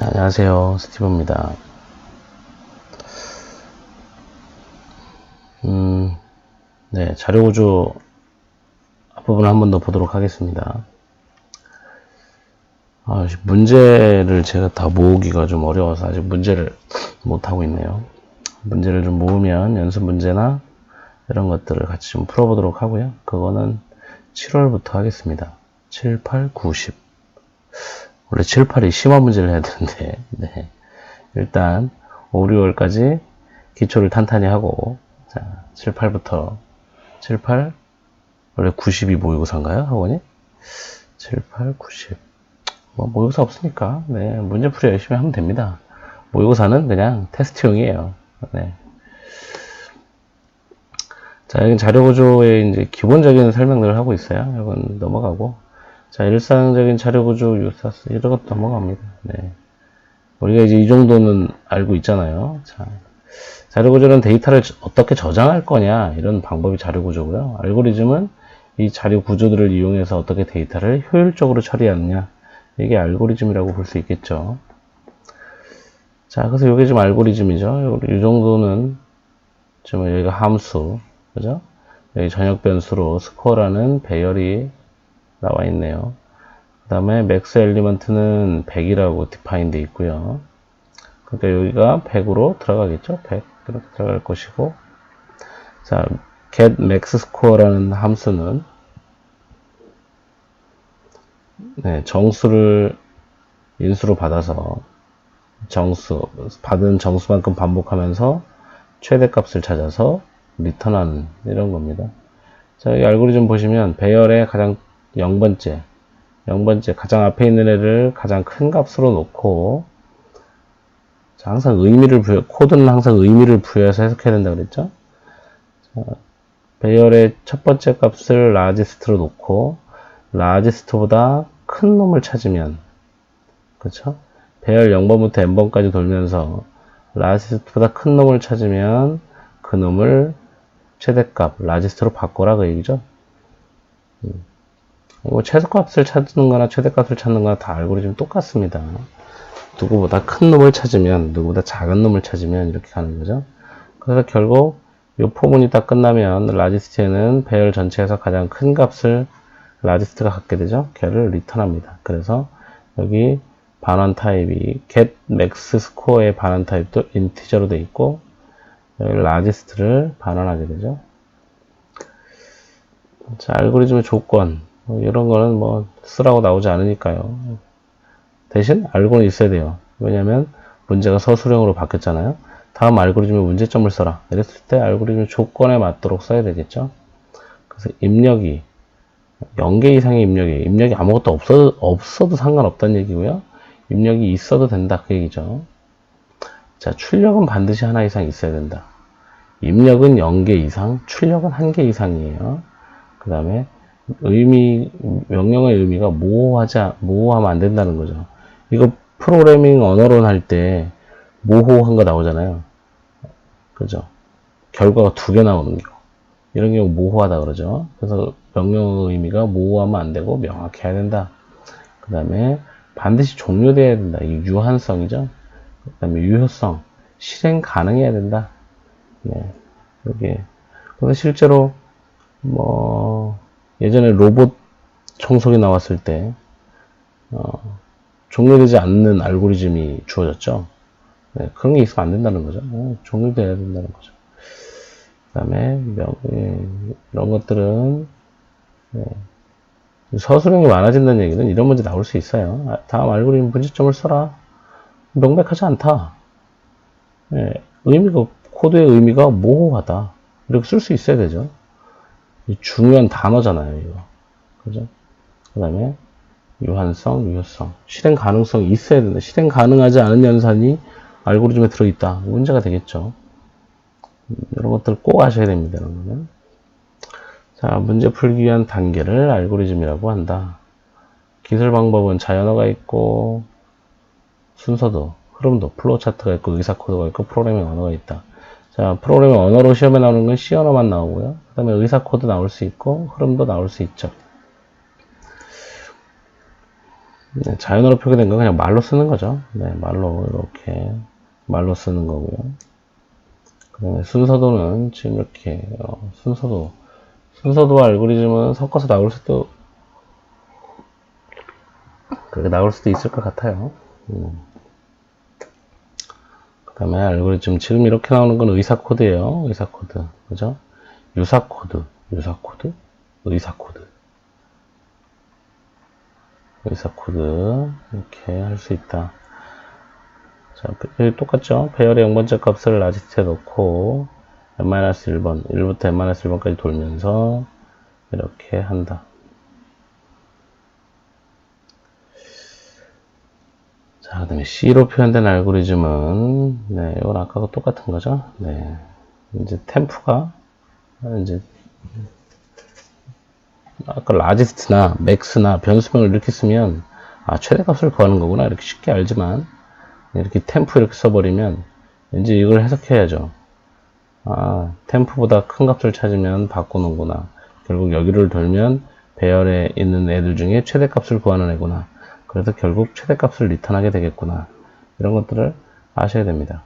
안녕하세요, 스티브입니다. 네, 자료구조 앞부분을 한 번 더 보도록 하겠습니다. 문제를 제가 다 모으기가 좀 어려워서 아직 문제를 못하고 있네요. 문제를 좀 모으면 연습 문제나 이런 것들을 같이 좀 풀어보도록 하고요. 그거는 7월부터 하겠습니다. 7, 8, 9, 10. 원래 7, 8이 심화 문제를 해야 되는데, 네. 일단 5, 6월까지 기초를 탄탄히 하고, 자, 7, 8부터 7, 8, 원래 90이 모의고사인가요? 학원이? 7, 8, 90. 뭐, 모의고사 없으니까, 네, 문제풀이 열심히 하면 됩니다. 모의고사는 그냥 테스트용이에요. 네. 자, 여기 자료구조의 이제 기본적인 설명들을 하고 있어요. 이건 넘어가고. 자, 일상적인 자료구조, 유사스, 이런 것도 넘어갑니다. 네. 우리가 이제 이 정도는 알고 있잖아요. 자, 자료구조는 데이터를 어떻게 저장할 거냐, 이런 방법이 자료구조고요. 알고리즘은 이 자료 구조들을 이용해서 어떻게 데이터를 효율적으로 처리하느냐, 이게 알고리즘이라고 볼 수 있겠죠. 자, 그래서 이게 좀 알고리즘이죠. 이 정도는 지금 여기가 함수, 그죠? 여기 전역 변수로 스코어라는 배열이 나와 있네요. 그 다음에 맥스 엘리먼트는 100이라고 디파인 돼 있고요. 그러니까 여기가 100으로 들어가겠죠? 100 이렇게 들어갈 것이고, 자, get max score라는 함수는 네, 정수를 인수로 받아서 받은 정수만큼 반복하면서 최대값을 찾아서 리턴하는 이런 겁니다. 자, 이 알고리즘 보시면 배열의 가장 0번째 가장 앞에 있는 애를 가장 큰 값으로 놓고, 자, 항상 코드는 항상 의미를 부여해서 해석해야 된다 그랬죠? 자, 배열의 첫 번째 값을 라지스트로 놓고 라지스트보다 큰 놈을 찾으면, 그렇죠? 배열 0번부터 n번까지 돌면서 라지스트보다 큰 놈을 찾으면 그 놈을 최대값 라지스트로 바꿔라, 그 얘기죠. 뭐 최소값을 찾는 거나 최대값을 찾는 거나 다 알고리즘 똑같습니다. 누구보다 큰 놈을 찾으면, 누구보다 작은 놈을 찾으면 이렇게 가는 거죠. 그래서 결국 이 포문이 딱 끝나면 라지스트에는 배열 전체에서 가장 큰 값을 라지스트가 갖게 되죠. 걔를 리턴합니다. 그래서 여기 반환 타입이 get max score의 반환 타입도 인티저로 되어 있고, 여기 라지스트를 반환하게 되죠. 자, 알고리즘의 조건, 이런 거는 뭐 쓰라고 나오지 않으니까요. 대신 알고는 있어야 돼요. 왜냐면 문제가 서술형으로 바뀌었잖아요. 다음 알고리즘의 문제점을 써라 이랬을 때 알고리즘의 조건에 맞도록 써야 되겠죠. 그래서 입력이 0개 이상의 입력이 아무것도 없어도 상관없다는 얘기고요. 입력이 있어도 된다, 그 얘기죠. 자, 출력은 반드시 하나 이상 있어야 된다. 입력은 0개 이상, 출력은 1개 이상이에요. 그 다음에 명령의 의미가 모호하면 안 된다는 거죠. 이거 프로그래밍 언어론 할 때 모호한 거 나오잖아요. 그죠? 결과가 2개 나오는 경우. 이런 경우 모호하다 그러죠. 그래서 명령의 의미가 모호하면 안 되고 명확해야 된다. 그 다음에 반드시 종료돼야 된다. 이 유한성이죠. 그 다음에 유효성, 실행 가능해야 된다. 네, 여기. 그래서 실제로 뭐 예전에 로봇 청소기 나왔을 때 종료되지 않는 알고리즘이 주어졌죠. 네, 그런 게 있으면 안 된다는 거죠. 종료돼야 된다는 거죠. 그 다음에 이런 것들은 서술형이 많아진다는 얘기는 이런 문제 나올 수 있어요. 다음 알고리즘 문제점을 써라. 명백하지 않다. 네, 코드의 의미가 모호하다. 이렇게 쓸 수 있어야 되죠. 중요한 단어잖아요, 이거. 그죠? 그 다음에 유한성, 유효성, 실행 가능성이 있어야 된다. 실행 가능하지 않은 연산이 알고리즘에 들어있다. 문제가 되겠죠. 이런 것들 꼭 아셔야 됩니다. 여러분. 자, 문제 풀기 위한 단계를 알고리즘이라고 한다. 기술 방법은 자연어가 있고, 순서도, 흐름도, 플로우 차트가 있고, 의사 코드가 있고, 프로그래밍 언어가 있다. 자, 프로그래밍 언어로 시험에 나오는 건 C 언어만 나오고요. 그 다음에 의사 코드 나올 수 있고, 흐름도 나올 수 있죠. 네, 자연어로 표기된 건 그냥 말로 쓰는 거죠. 네, 말로 이렇게 말로 쓰는 거고요. 그다음에 순서도는 지금 이렇게 순서도 알고리즘은 섞어서 나올 수도 그렇게 나올 수도 있을 것 같아요. 그다음에 알고리즘 지금 이렇게 나오는 건 의사 코드예요. 의사 코드, 그죠? 유사 코드, 의사 코드, 의사 코드 이렇게 할 수 있다. 자, 똑같죠? 배열의 0번째 값을 라지트에 넣고 n-1번, 1부터 n-1번까지 돌면서 이렇게 한다. 자, 그 다음에 C로 표현된 알고리즘은, 네, 이건 아까도 똑같은 거죠? 네. 이제 템프가, 이제, 아까 라지스트나 맥스나 변수명을 이렇게 쓰면, 아, 최대값을 구하는 거구나. 이렇게 쉽게 알지만, 이렇게 템프 이렇게 써버리면, 이제 이걸 해석해야죠. 아, 템프보다 큰 값을 찾으면 바꾸는구나. 결국 여기를 돌면 배열에 있는 애들 중에 최대값을 구하는 애구나. 그래서 결국 최대값을 리턴하게 되겠구나. 이런 것들을 아셔야 됩니다.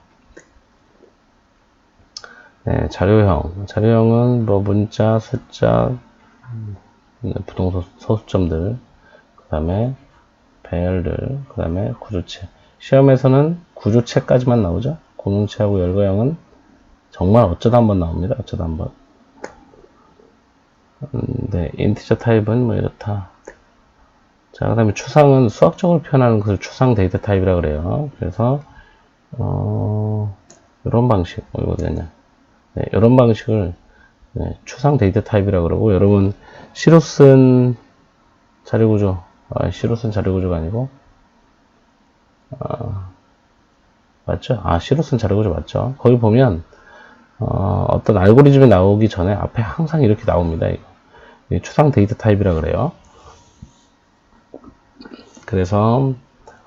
네, 자료형. 자료형은 뭐 문자, 숫자, 부동소 서술점들, 그 다음에 배열들, 그 다음에 구조체. 시험에서는 구조체까지만 나오죠. 공용체하고 열거형은 정말 어쩌다 한번 나옵니다. 어쩌다 한번. 네, 인티저 타입은 뭐 이렇다. 자, 그 다음에 추상은 수학적으로 표현하는 것을 추상 데이터 타입이라 그래요. 그래서, 이런 방식, 이거 어디냐. 네, 이런 방식을 네, 추상 데이터 타입이라 그러고, 여러분, 시로 쓴 자료구조, 시로 쓴 자료구조가 아니고, 맞죠? 시로 쓴 자료구조 맞죠? 거기 보면, 어떤 알고리즘이 나오기 전에 앞에 항상 이렇게 나옵니다. 이거. 추상 데이터 타입이라 그래요. 그래서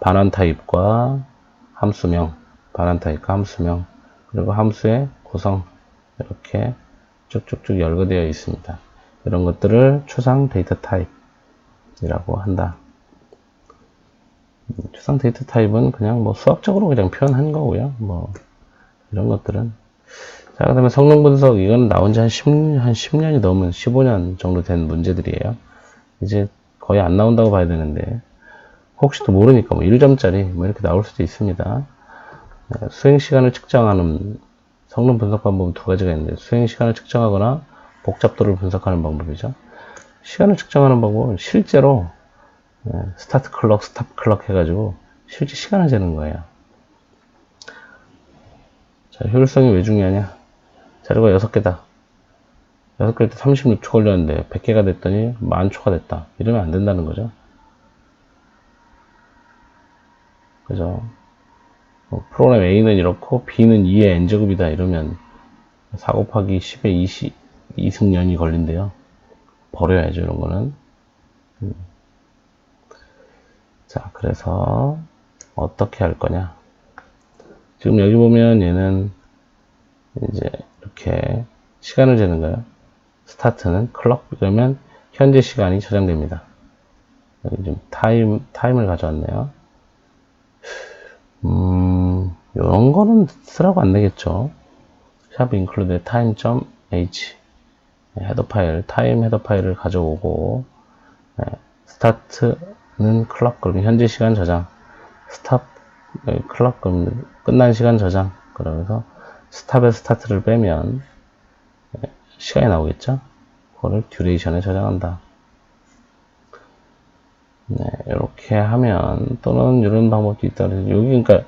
반환 타입과 함수명, 반환 타입과 함수명, 그리고 함수의 구성 이렇게 쭉쭉쭉 열거되어 있습니다. 이런 것들을 추상 데이터 타입이라고 한다. 추상 데이터 타입은 그냥 뭐 수학적으로 그냥 표현한 거고요. 뭐 이런 것들은 자, 그 다음에 성능 분석 이건 나온 지 한 10년이 넘은 15년 정도 된 문제들이에요. 이제 거의 안 나온다고 봐야 되는데 혹시 또 모르니까 뭐 1점짜리 뭐 이렇게 나올 수도 있습니다. 수행 시간을 측정하는 성능 분석 방법은 두 가지가 있는데 수행 시간을 측정하거나 복잡도를 분석하는 방법이죠. 시간을 측정하는 방법은 실제로 스타트 클럭, 스탑 클럭 해가지고 실제 시간을 재는 거예요. 자, 효율성이 왜 중요하냐? 자료가 6개다. 6개일 때 36초 걸렸는데 100개가 됐더니 10,000초가 됐다. 이러면 안 된다는 거죠. 그죠? 프로그램 A는 이렇고 B는 2의 n제곱이다 이러면 4 곱하기 10의 2승년이 걸린대요. 버려야죠, 이런 거는. 자, 그래서 어떻게 할 거냐. 지금 여기 보면 얘는 이제 이렇게 시간을 재는 거예요. 스타트는 클럭 이러면 현재 시간이 저장됩니다. 여기 좀 타임을 가져왔네요. 이런 거는 쓰라고 안 되겠죠. 샵 include time.h 헤더 파일, 타임 헤더 파일을 가져오고 스타트는 클럭 그러면 현재 시간 저장, 스탑 클럭 그러면 끝난 시간 저장. 그러면서 스탑에 스타트를 빼면 시간이 나오겠죠. 그거를 듀레이션에 저장한다. 네, 이렇게 하면 또는 이런 방법도 있다. 여기 그러니까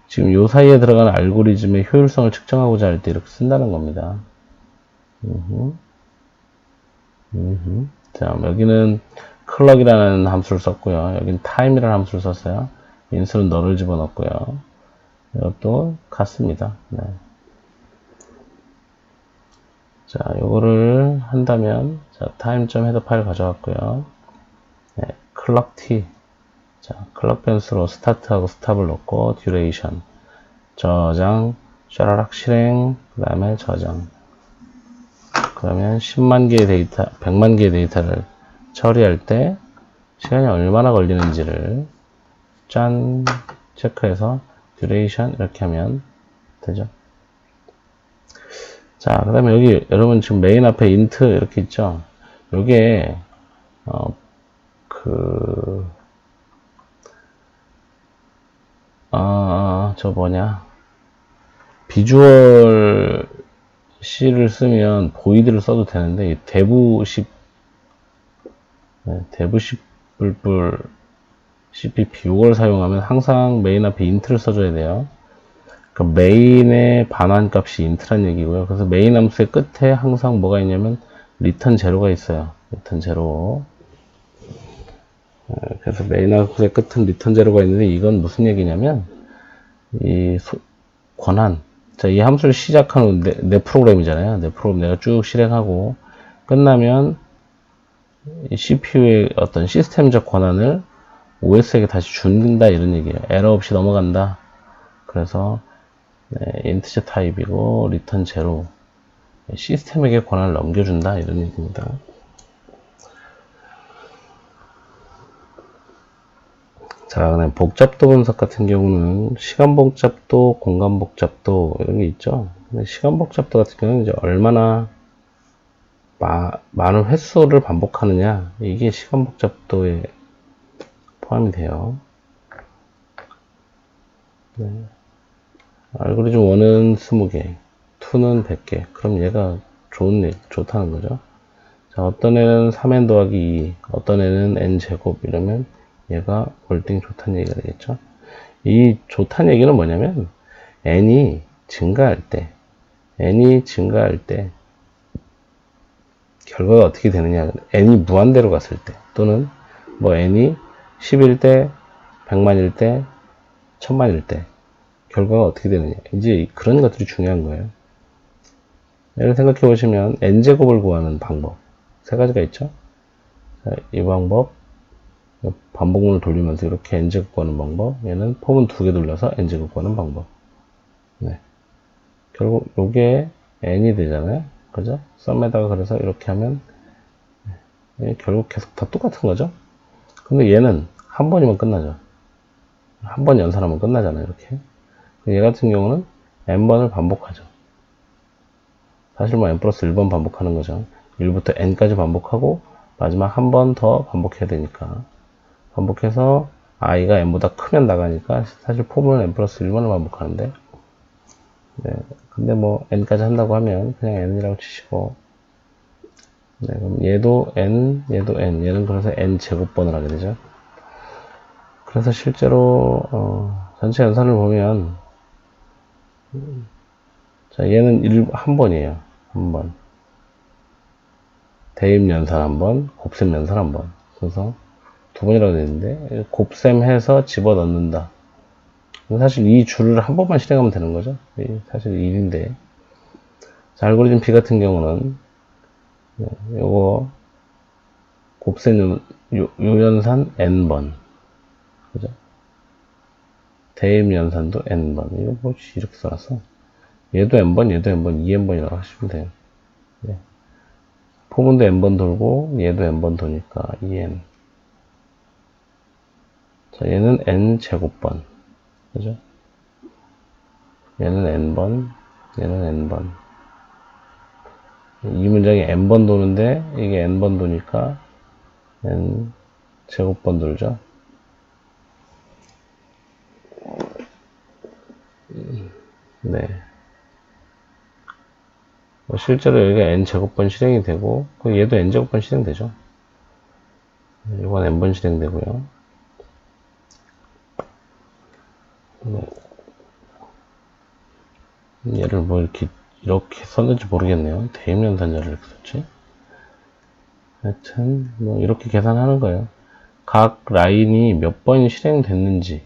지금 요 사이에 들어가는 알고리즘의 효율성을 측정하고자 할 때 이렇게 쓴다는 겁니다. 자, 여기는 클럭이라는 함수를 썼고요. 여기는 time이라는 함수를 썼어요. 인수는 너를 집어넣고요. 이것도 같습니다. 네. 자, 요거를 한다면 자, time.header 파일 가져왔고요. 네, clock t 자, 클럭 변수로 스타트하고 스탑을 넣고 duration 저장 샤라락 실행 그 다음에 저장 그러면 10만 개의 데이터 100만 개의 데이터를 처리할 때 시간이 얼마나 걸리는지를 짠 체크해서 duration 이렇게 하면 되죠. 자, 그 다음에 여기 여러분 지금 메인 앞에 int 이렇게 있죠. 요게 저 뭐냐, 비주얼 C를 쓰면 보이드를 써도 되는데 대부십 뿔뿔 cpp 이걸 사용하면 항상 메인 앞에 int를 써줘야 돼요. 그러니까 메인의 반환값이 int란 얘기고요. 그래서 메인 함수의 끝에 항상 뭐가 있냐면 return 제로가 있어요. return 제로. 그래서 메인 함수의 끝은 return 제로가 있는데 이건 무슨 얘기냐면 이 권한. 자, 이 함수를 시작하는 내 프로그램이잖아요. 내 프로그램 내가 쭉 실행하고 끝나면 이 CPU의 어떤 시스템적 권한을 OS에게 다시 준다 이런 얘기예요. 에러 없이 넘어간다. 그래서 인티저 타입이고 리턴 제로, 시스템에게 권한을 넘겨준다 이런 얘기입니다. 자, 그다음 복잡도 분석 같은 경우는 시간 복잡도, 공간 복잡도 이런 게 있죠. 근데 시간 복잡도 같은 경우는 이제 얼마나 많은 횟수를 반복하느냐, 이게 시간 복잡도에 포함이 돼요. 네. 알고리즘 1은 20개, 2는 100개. 그럼 얘가 좋다는 거죠. 자, 어떤 애는 3n 더하기 2, 어떤 애는 n제곱 이러면 얘가 월등히 좋다는 얘기가 되겠죠. 이 좋다는 얘기는 뭐냐면 n이 증가할 때 결과가 어떻게 되느냐, n이 무한대로 갔을 때 또는 뭐 n이 10일 때, 100만일 때, 1000만일 때 결과가 어떻게 되느냐, 이제 그런 것들이 중요한 거예요. 예를 생각해 보시면 n제곱을 구하는 방법 세 가지가 있죠. 자, 이 방법, 반복문을 돌리면서 이렇게 n제곱 구하는 방법, 얘는 폼은 2개 돌려서 n제곱 구하는 방법. 네. 결국 요게 n이 되잖아요. 그죠? 썸에다가 그래서 이렇게 하면 결국 계속 다 똑같은 거죠. 근데 얘는 한 번이면 끝나죠. 한 번 연산하면 끝나잖아요. 이렇게. 얘 같은 경우는 n번을 반복하죠. 사실 뭐 n 플러스 1번 반복하는 거죠. 1부터 n까지 반복하고 마지막 한 번 더 반복해야 되니까, 반복해서 i가 n보다 크면 나가니까 사실 폼은 n 플러스 1번을 반복하는데, 네. 근데 뭐 n까지 한다고 하면 그냥 n이라고 치시고, 네. 그럼 얘도 n, 얘는 그래서 n 제곱번을 하게 되죠. 그래서 실제로 전체 연산을 보면, 자, 얘는 한 번이에요. 한 번. 대입 연산 한 번, 곱셈 연산 한 번. 그래서 두 번이라고 되어 있는데, 곱셈해서 집어 넣는다. 사실 이 줄을 한 번만 실행하면 되는 거죠. 사실 1인데. 자, 알고리즘 B 같은 경우는 요거 곱셈 요연산 n번, 그죠? 대입 연산도 n번. 이거 뭐 이렇게 써놨어. 얘도 n번, 얘도 n번, 2n번이라고 하시면 돼요. 네. 포문도 n번 돌고 얘도 n번 도니까 2n. 자, 얘는 n 제곱번, 그죠? 얘는 n번, 얘는 n번. 이 문장이 n번 도는데 이게 n번 도니까 n 제곱번 돌죠. 네. 실제로 여기가 n 제곱번 실행이 되고, 얘도 n 제곱번 실행되죠. 이건 n번 실행되고요. 네. 얘를 뭐 이렇게 썼는지 모르겠네요. 대입연산자를 이렇게 썼지. 하여튼 뭐 이렇게 계산하는 거예요. 각 라인이 몇 번 실행됐는지.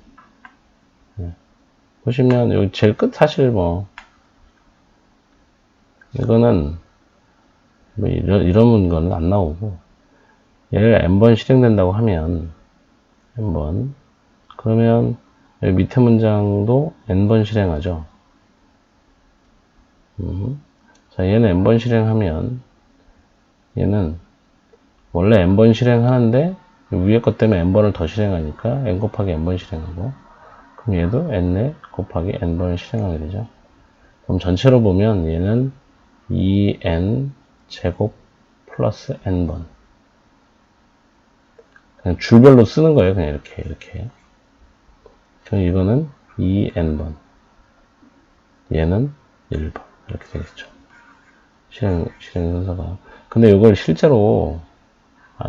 네. 보시면 여기 제일 끝, 사실 뭐 이거는 뭐 이런 거는 안 나오고, 얘를 n번 실행된다고 하면 n번, 그러면 여기 밑에 문장도 n번 실행하죠. 자, 얘는 n번 실행하면 얘는 원래 n번 실행하는데 위에 것 때문에 n번을 더 실행하니까 n 곱하기 n번 실행하고, 그럼 얘도 n 곱하기 n번을 실행하게 되죠. 그럼 전체로 보면 얘는 2n 제곱 플러스 n번. 그냥 줄별로 쓰는 거예요. 그냥 이렇게. 그럼 이거는 2n번. 얘는 1번. 이렇게 되겠죠. 실행 순서가. 근데 이걸 실제로,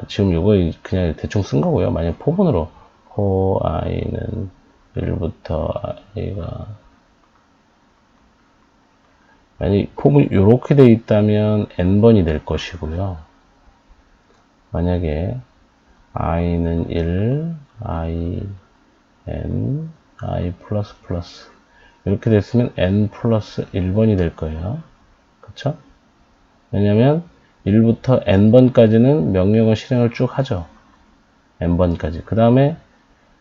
지금 이거 그냥 대충 쓴 거고요. 만약 포분으로, i는 1부터 i가, 만약 포분이 이렇게 돼 있다면 n번이 될 것이고요. 만약에 i는 1, i, n, i 플러스 플러스 이렇게 됐으면 n 플러스 1번이 될 거예요. 그쵸? 왜냐면 1부터 n번까지는 명령어 실행을 쭉 하죠. n번까지. 그 다음에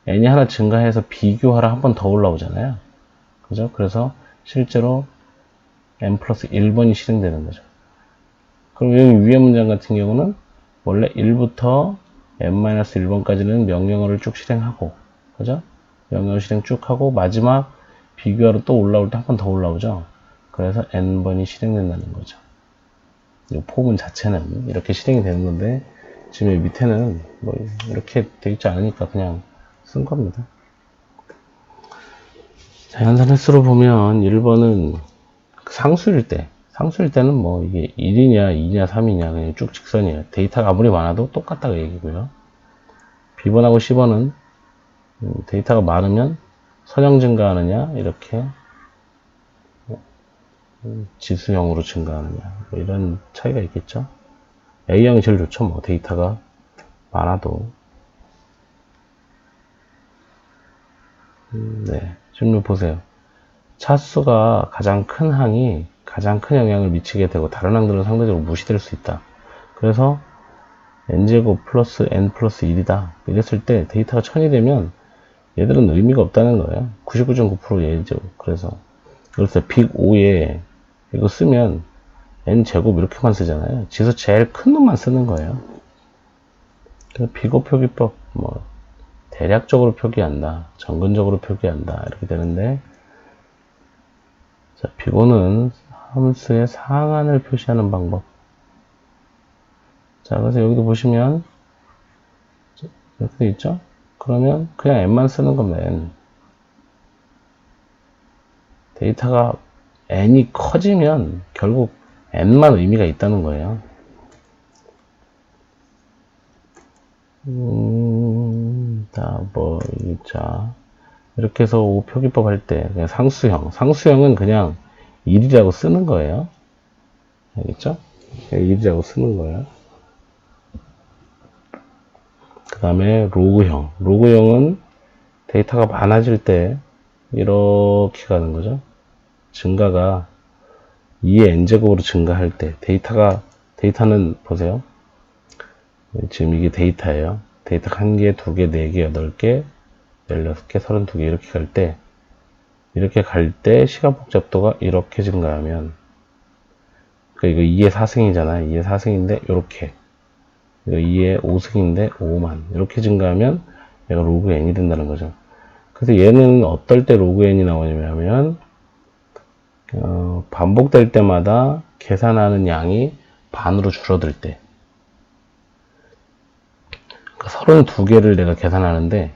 n이 하나 증가해서 비교하라 한 번 더 올라오잖아요. 그죠? 그래서 실제로 n 플러스 1번이 실행되는 거죠. 그럼 여기 위에 문장 같은 경우는 원래 1부터 n-1번까지는 명령어를 쭉 실행하고, 그죠? 명령어 실행 쭉 하고, 마지막 비교하러 또 올라올 때 한 번 더 올라오죠? 그래서 n번이 실행된다는 거죠. 이 포문 자체는 이렇게 실행이 되는 건데, 지금 이 밑에는 뭐 이렇게 되어 있지 않으니까 그냥 쓴 겁니다. 자, 연산 횟수로 보면 1번은 상수일 때는 뭐 이게 1이냐, 2냐, 3이냐, 그냥 쭉 직선이에요. 데이터가 아무리 많아도 똑같다고 얘기고요. B번하고 C번은 데이터가 많으면 선형 증가하느냐, 이렇게 지수형으로 증가하느냐, 뭐 이런 차이가 있겠죠. A형이 제일 좋죠, 뭐 데이터가 많아도. 네, 지금 보세요. 차수가 가장 큰 항이 가장 큰 영향을 미치게 되고 다른 항들은 상대적으로 무시될 수 있다. 그래서 n제곱 플러스 n 플러스 1이다. 이랬을 때 데이터가 1000이 되면 얘들은 의미가 없다는 거예요. 99.9% 얘죠. 그래서 빅 5에 이거 쓰면 n제곱 이렇게만 쓰잖아요. 지수 제일 큰 놈만 쓰는 거예요. 그래서 빅5 표기법 뭐 대략적으로 표기한다. 점근적으로 표기한다. 이렇게 되는데, 자, 빅5는 함수의 상한을 표시하는 방법. 자, 그래서 여기도 보시면 이렇게 돼 있죠? 그러면 그냥 n만 쓰는 겁니다. n. 데이터가 n이 커지면 결국 n만 의미가 있다는 거예요. 자, 이렇게 해서 5 표기법 할 때 그냥 상수형은 그냥 1이라고 쓰는 거예요. 알겠죠? 1이라고 쓰는 거예요. 그 다음에 로그형은 데이터가 많아질 때 이렇게 가는 거죠. 증가가 2의 n제곱으로 증가할 때 데이터는 보세요. 지금 이게 데이터예요. 데이터가 1개, 2개, 4개, 8개, 16개, 32개 이렇게 갈 때 시간 복잡도가 이렇게 증가하면, 그러니까 이거 2의 4승이잖아요. 2의 4승인데 이렇게, 이거 2의 5승인데 5만 이렇게 증가하면 얘가 로그 n이 된다는 거죠. 그래서 얘는 어떨 때 로그 n이 나오냐면 반복될 때마다 계산하는 양이 반으로 줄어들 때. 그러니까 32개를 내가 계산하는데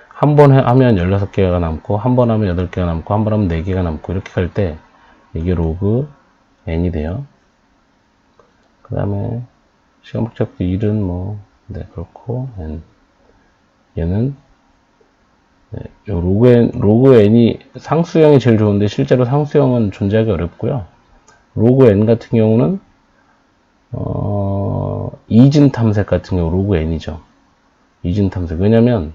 한 번 하면 16개가 남고, 한 번 하면 8개가 남고, 한 번 하면 4개가 남고, 이렇게 갈 때 이게 로그 n이 돼요. 그 다음에 시간 복잡도 1은 뭐, 네, 그렇고, n. 얘는 네, 로그 n이 상수형이 제일 좋은데 실제로 상수형은 존재하기 어렵고요. 로그 n 같은 경우는 이진 탐색 같은 경우 로그 n이죠. 이진 탐색. 왜냐면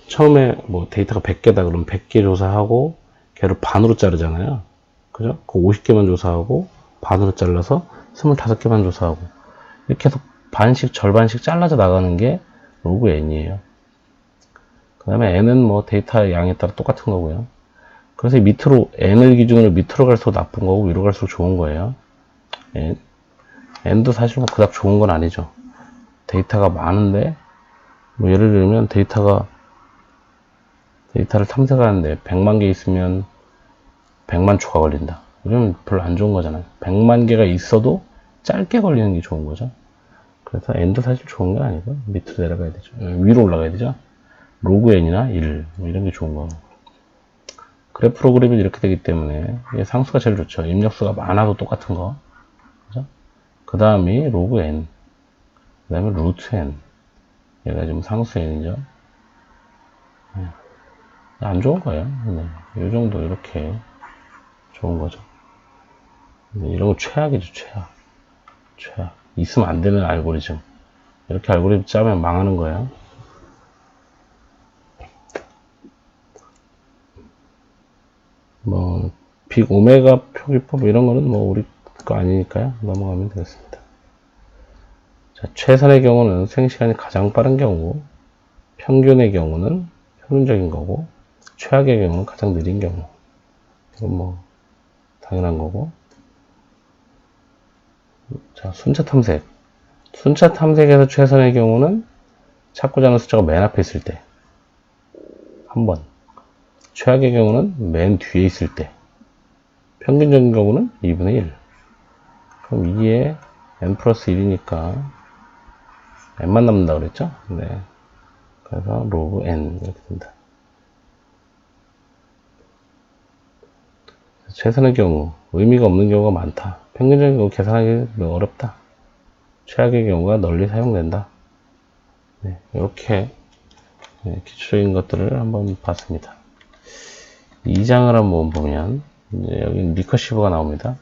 처음에 뭐 데이터가 100개다 그러면 100개 조사하고 걔를 반으로 자르잖아요. 그죠? 그 50개만 조사하고 반으로 잘라서 25개만 조사하고 이렇게 해서 반씩 절반씩 잘라져 나가는 게 로그 n이에요. 그 다음에 n은 뭐 데이터 양에 따라 똑같은 거고요. 그래서 밑으로 n을 기준으로 밑으로 갈수록 나쁜 거고 위로 갈수록 좋은 거예요. n도 사실 뭐 그닥 좋은 건 아니죠. 데이터가 많은데 뭐 예를 들면 데이터를 탐색하는데 100만 개 있으면 100만 초가 걸린다. 이러면 별로 안 좋은 거잖아요. 100만 개가 있어도 짧게 걸리는 게 좋은 거죠. 그래서 n도 사실 좋은 게 아니고 밑으로 내려가야 되죠. 위로 올라가야 되죠. 로그 n이나 1 뭐 이런 게 좋은 거. 그래프 프로그램이 이렇게 되기 때문에 상수가 제일 좋죠. 입력수가 많아도 똑같은 거. 그죠? 그 다음이 로그 n, 그 다음에 루트 n. 얘가 지금 상수 n이죠. 안 좋은 거예요. 이 정도 이렇게 좋은 거죠. 이런 거 최악이죠, 최악. 최악. 있으면 안 되는 알고리즘. 이렇게 알고리즘 짜면 망하는 거예요. 뭐, 빅 오메가 표기법 이런 거는 뭐 우리 거 아니니까요. 넘어가면 되겠습니다. 자, 최선의 경우는 생시간이 가장 빠른 경우, 평균의 경우는 평균적인 거고, 최악의 경우는 가장 느린 경우. 이건 뭐 당연한 거고. 자, 순차 탐색. 순차 탐색에서 최선의 경우는 찾고자 하는 숫자가 맨 앞에 있을 때 한 번. 최악의 경우는 맨 뒤에 있을 때. 평균적인 경우는 2분의 1. 그럼 이게 n 플러스 1이니까 n만 남는다 그랬죠? 네. 그래서 로그 n 이렇게 된다. 최선의 경우 의미가 없는 경우가 많다. 평균적인 경우 계산하기 어렵다. 최악의 경우가 널리 사용된다. 네, 이렇게 기초적인 것들을 한번 봤습니다. 2장을 한번 보면 이제 여기 리커시브가 나옵니다.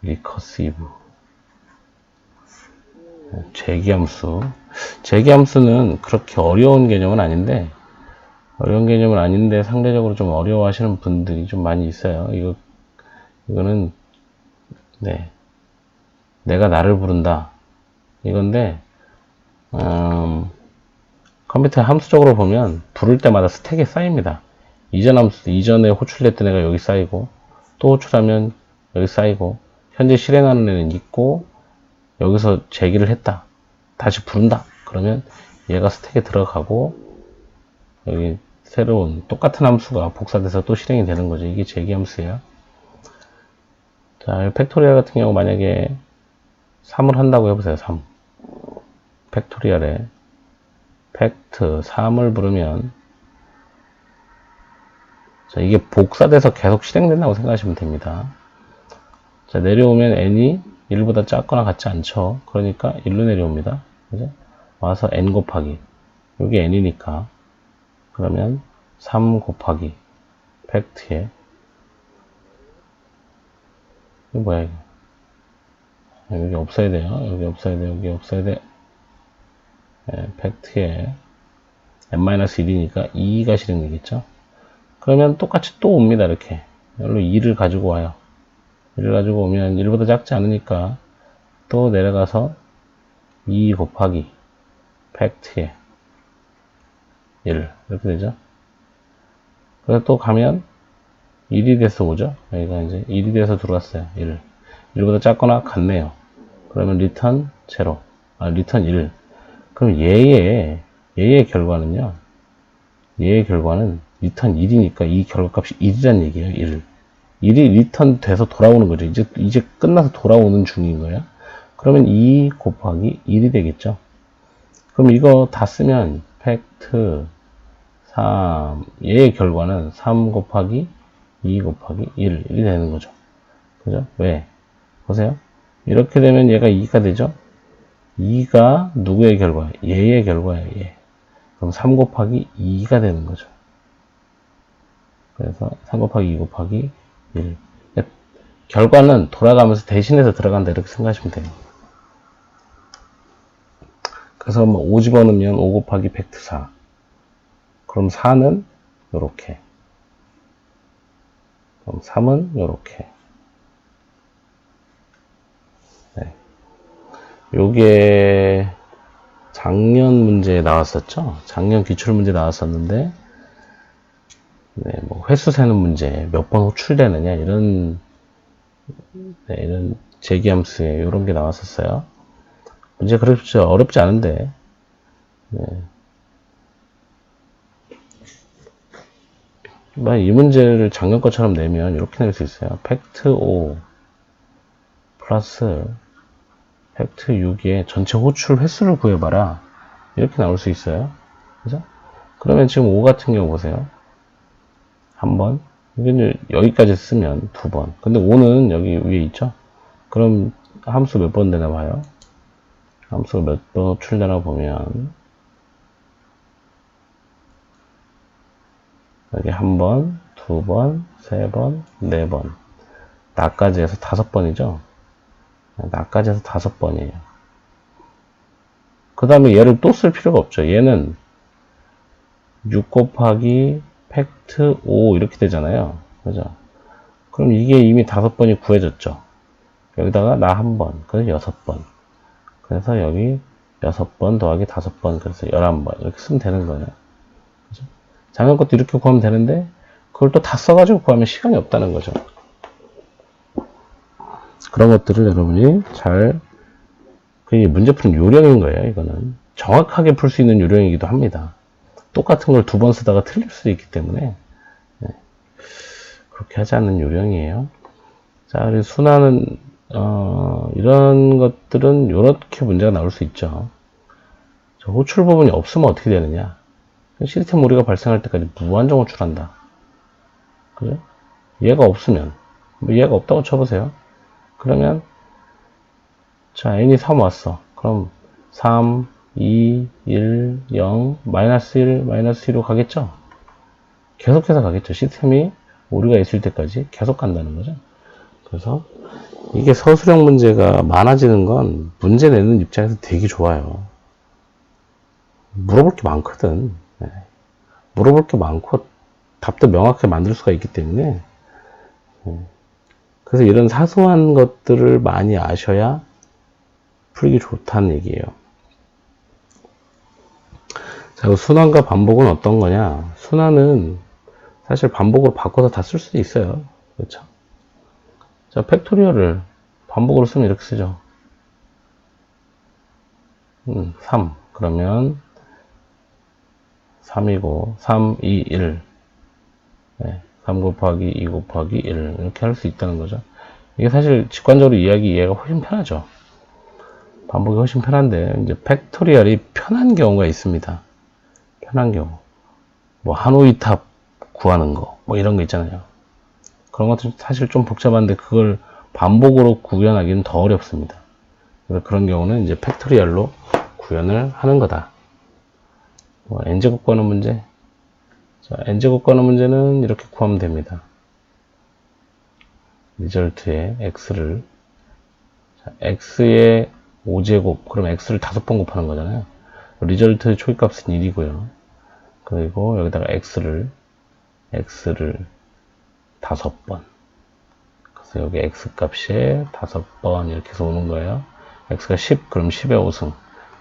리커시브 재기함수. 재기함수는 그렇게 어려운 개념은 아닌데 상대적으로 좀 어려워하시는 분들이 좀 많이 있어요. 이거는 네, 내가 나를 부른다 이건데 컴퓨터 함수적으로 보면 부를 때마다 스택에 쌓입니다. 이전에 호출됐던 애가 여기 쌓이고 또 호출하면 여기 쌓이고 현재 실행하는 애는 있고 여기서 제기를 했다. 다시 부른다. 그러면 얘가 스택에 들어가고 여기 새로운 똑같은 함수가 복사돼서 또 실행이 되는 거죠. 이게 제기 함수예요. 자, 팩토리얼 같은 경우 만약에 3을 한다고 해보세요. 3. 팩토리얼에 팩트 3을 부르면 자, 이게 복사돼서 계속 실행된다고 생각하시면 됩니다. 자, 내려오면 n이 1보다 작거나 같지 않죠. 그러니까 1로 내려옵니다. 그죠? 와서 n 곱하기 여기 n이니까 그러면 3 곱하기 팩트에 이게 뭐야 이거 여기 없어야 돼요. 여기 없어야 돼. 여기 없어야 돼. 네, 팩트에 n-1이니까 2가 실행되겠죠. 그러면 똑같이 또 옵니다. 이렇게 여기로 2를 가지고 와요. 1을 가지고 오면 1보다 작지 않으니까 또 내려가서 2 곱하기 팩트에 1 이렇게 되죠. 그래서 또 가면 1이 돼서 오죠. 여기가 이제 1이 돼서 들어왔어요. 1보다 작거나 같네요. 그러면 리턴 0 리턴 1. 그럼 얘의 결과는요. 얘의 결과는 리턴 1이니까 이 결과값이 1이란 얘기예요. 1이 리턴 돼서 돌아오는 거죠. 이제 끝나서 돌아오는 중인 거예요. 그러면 2 곱하기 1이 되겠죠. 그럼 이거 다 쓰면 팩트 3 얘의 결과는 3 곱하기 2 곱하기 1이 되는 거죠. 그죠? 왜? 보세요. 이렇게 되면 얘가 2가 되죠. 2가 누구의 결과? 얘의 결과예요. 얘. 그럼 3 곱하기 2가 되는 거죠. 그래서 3 곱하기 2 곱하기 1. 결과는 돌아가면서 대신해서 들어간다 이렇게 생각하시면 돼요. 그래서 뭐 5 집어넣으면 5 곱하기 팩트 4. 그럼 4는 요렇게. 그럼 3은 요렇게. 네. 요게 작년 문제에 나왔었죠. 작년 기출문제 나왔었는데 네, 뭐 횟수 세는 문제 몇 번 호출되느냐 이런 이런 제기함수에 이런 게 나왔었어요. 문제 그렇죠. 어렵지 않은데 만약 이 문제를 작년 것처럼 내면 이렇게 낼 수 있어요. 팩트 5 플러스 팩트 6의 전체 호출 횟수를 구해봐라. 이렇게 나올 수 있어요. 그죠? 그러면 지금 5 같은 경우 보세요. 한 번. 여기까지 쓰면 두 번. 근데 5는 여기 위에 있죠? 그럼 함수 몇 번 되나 봐요. 함수가 몇 번 호출되나 보면 여기 한 번, 두 번, 세 번, 네 번. 나까지 해서 5번이죠? 나까지 해서 5번이에요. 그 다음에 얘를 또 쓸 필요가 없죠. 얘는 6 곱하기 팩트 5 이렇게 되잖아요. 그죠? 그럼 이게 이미 5번이 구해졌죠. 여기다가 나 한 번, 그래서 6번. 그래서 여기 6번 더하기 5번, 그래서 11번. 이렇게 쓰면 되는 거예요. 그죠? 작년 것도 이렇게 구하면 되는데, 그걸 또 다 써가지고 구하면 시간이 없다는 거죠. 그런 것들을 여러분이 그게 문제 푸는 요령인 거예요, 이거는. 정확하게 풀 수 있는 요령이기도 합니다. 똑같은 걸 두 번 쓰다가 틀릴 수도 있기 때문에, 그렇게 하지 않는 요령이에요. 자, 그리고 순환은, 이런 것들은 이렇게 문제가 나올 수 있죠. 호출 부분이 없으면 어떻게 되느냐. 시스템 오류가 발생할 때까지 무한정 호출한다. 그죠? 얘가 없으면, 얘가 없다고 쳐보세요. 그러면, 자, n이 3 왔어. 그럼 3, 2, 1, 0, 마이너스 1, 마이너스 2로 가겠죠? 계속해서 가겠죠. 시스템이 오류가 있을 때까지 계속 간다는 거죠. 그래서 이게 서술형 문제가 많아지는 건 문제 내는 입장에서 되게 좋아요. 물어볼 게 많거든. 물어볼 게 많고 답도 명확하게 만들 수가 있기 때문에 그래서 이런 사소한 것들을 많이 아셔야 풀기 좋다는 얘기예요. 자, 순환과 반복은 어떤 거냐? 순환은 사실 반복으로 바꿔서 다 쓸 수도 있어요. 그렇죠? 자, 팩토리얼을 반복으로 쓰면 이렇게 쓰죠. 3. 그러면 3이고 3, 2, 1. 3 곱하기 2 곱하기 1 이렇게 할 수 있다는 거죠. 이게 사실 직관적으로 이해가 훨씬 편하죠. 반복이 훨씬 편한데 이제 팩토리얼이 편한 경우가 있습니다. 편한 경우. 뭐 하노이 탑 구하는 거 뭐 이런 거 있잖아요. 그런 것도 사실 좀 복잡한데 그걸 반복으로 구현하기는 더 어렵습니다. 그래서 그런 경우는 이제 팩토리얼로 구현을 하는 거다. 뭐 n제곱 구하는 문제. 자, n제곱 구하는 문제는 이렇게 구하면 됩니다. 리절트에 x를 x의 5제곱 그럼 x를 5번 곱하는 거잖아요. 리절트 초기값은 1이고요. 그리고 여기다가 x를 5번. 그래서 여기 x 값에 5번 이렇게 해서 오는 거예요. x가 10 그럼 10의 5승,